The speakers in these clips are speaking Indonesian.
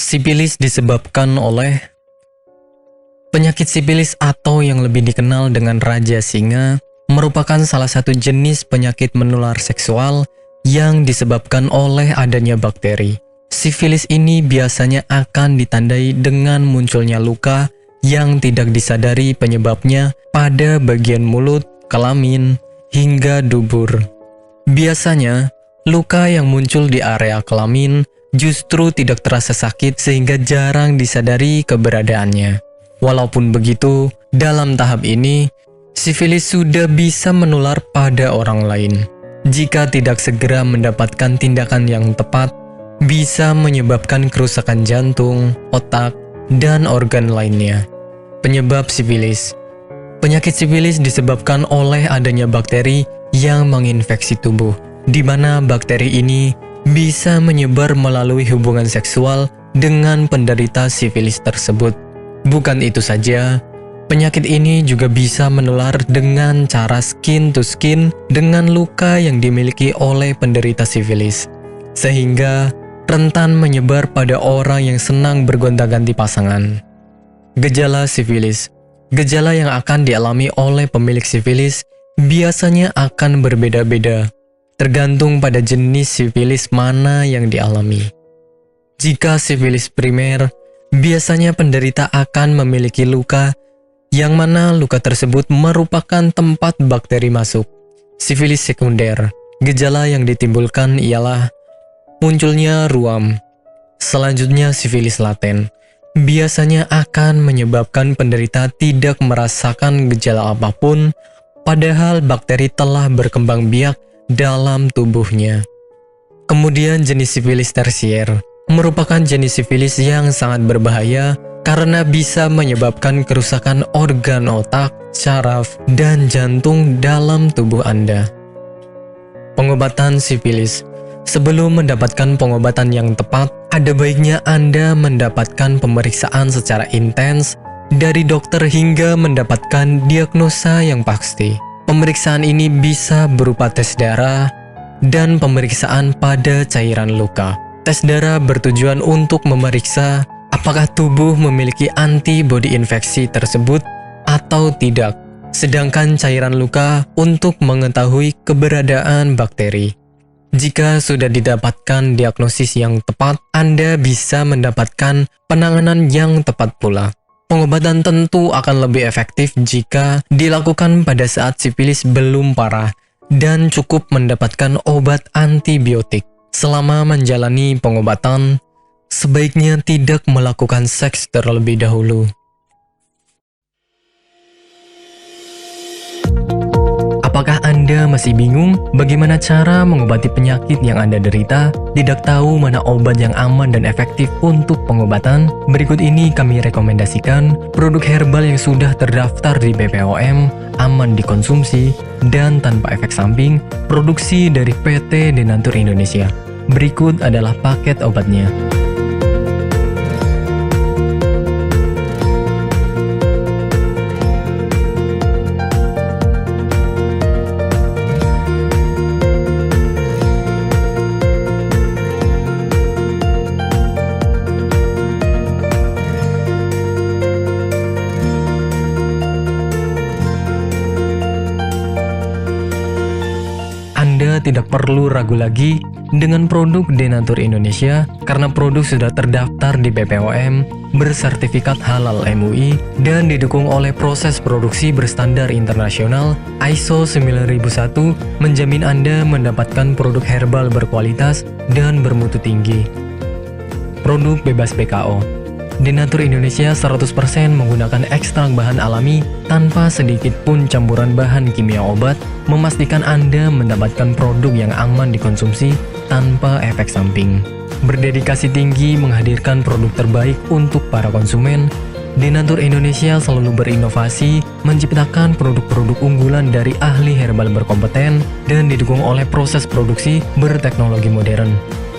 Sifilis disebabkan oleh penyakit sifilis atau yang lebih dikenal dengan raja singa merupakan salah satu jenis penyakit menular seksual yang disebabkan oleh adanya bakteri. Sifilis ini biasanya akan ditandai dengan munculnya luka yang tidak disadari penyebabnya pada bagian mulut, kelamin, hingga dubur. Biasanya, luka yang muncul di area kelamin justru tidak terasa sakit sehingga jarang disadari keberadaannya. Walaupun begitu, dalam tahap ini, sifilis sudah bisa menular pada orang lain. Jika tidak segera mendapatkan tindakan yang tepat, bisa menyebabkan kerusakan jantung, otak, dan organ lainnya. Penyebab sifilis. Penyakit sifilis disebabkan oleh adanya bakteri yang menginfeksi tubuh, di mana bakteri ini bisa menyebar melalui hubungan seksual dengan penderita sifilis tersebut. Bukan itu saja, penyakit ini juga bisa menular dengan cara skin to skin dengan luka yang dimiliki oleh penderita sifilis, sehingga rentan menyebar pada orang yang senang bergonta-ganti pasangan. Gejala sifilis. Gejala yang akan dialami oleh pemilik sifilis biasanya akan berbeda-beda, tergantung pada jenis sifilis mana yang dialami. Jika sifilis primer, biasanya penderita akan memiliki luka yang mana luka tersebut merupakan tempat bakteri masuk. Sifilis sekunder, gejala yang ditimbulkan ialah munculnya ruam. Selanjutnya sifilis laten, biasanya akan menyebabkan penderita tidak merasakan gejala apapun, padahal bakteri telah berkembang biak dalam tubuhnya. Kemudian jenis sifilis tersier merupakan jenis sifilis yang sangat berbahaya karena bisa menyebabkan kerusakan organ otak, saraf, dan jantung dalam tubuh Anda. Pengobatan sifilis. Sebelum mendapatkan pengobatan yang tepat, ada baiknya Anda mendapatkan pemeriksaan secara intens dari dokter hingga mendapatkan diagnosa yang pasti. Pemeriksaan ini bisa berupa tes darah dan pemeriksaan pada cairan luka. Tes darah bertujuan untuk memeriksa apakah tubuh memiliki antibodi infeksi tersebut atau tidak. Sedangkan cairan luka untuk mengetahui keberadaan bakteri. Jika sudah didapatkan diagnosis yang tepat, Anda bisa mendapatkan penanganan yang tepat pula. Pengobatan tentu akan lebih efektif jika dilakukan pada saat sifilis belum parah dan cukup mendapatkan obat antibiotik. Selama menjalani pengobatan, sebaiknya tidak melakukan seks terlebih dahulu. Apakah Anda masih bingung bagaimana cara mengobati penyakit yang Anda derita? Tidak tahu mana obat yang aman dan efektif untuk pengobatan? Berikut ini kami rekomendasikan produk herbal yang sudah terdaftar di BPOM, aman dikonsumsi, dan tanpa efek samping, produksi dari PT Denatur Indonesia. Berikut adalah paket obatnya. Anda tidak perlu ragu lagi dengan produk Denatur Indonesia karena produk sudah terdaftar di BPOM, bersertifikat halal MUI, dan didukung oleh proses produksi berstandar internasional ISO 9001, menjamin Anda mendapatkan produk herbal berkualitas dan bermutu tinggi. Produk bebas PKO. Denatur Indonesia 100% menggunakan ekstrak bahan alami tanpa sedikit pun campuran bahan kimia obat, memastikan Anda mendapatkan produk yang aman dikonsumsi tanpa efek samping. Berdedikasi tinggi menghadirkan produk terbaik untuk para konsumen, Denatur Indonesia selalu berinovasi, menciptakan produk-produk unggulan dari ahli herbal berkompeten dan didukung oleh proses produksi berteknologi modern.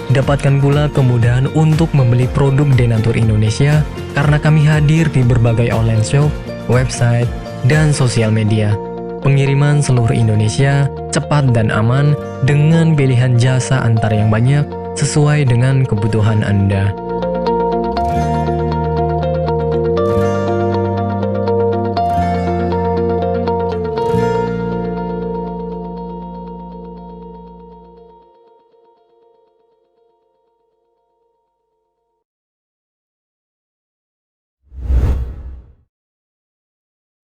Dapatkan pula kemudahan untuk membeli produk Denatur Indonesia karena kami hadir di berbagai online shop, website, dan sosial media. Pengiriman seluruh Indonesia cepat dan aman dengan pilihan jasa antar yang banyak sesuai dengan kebutuhan Anda.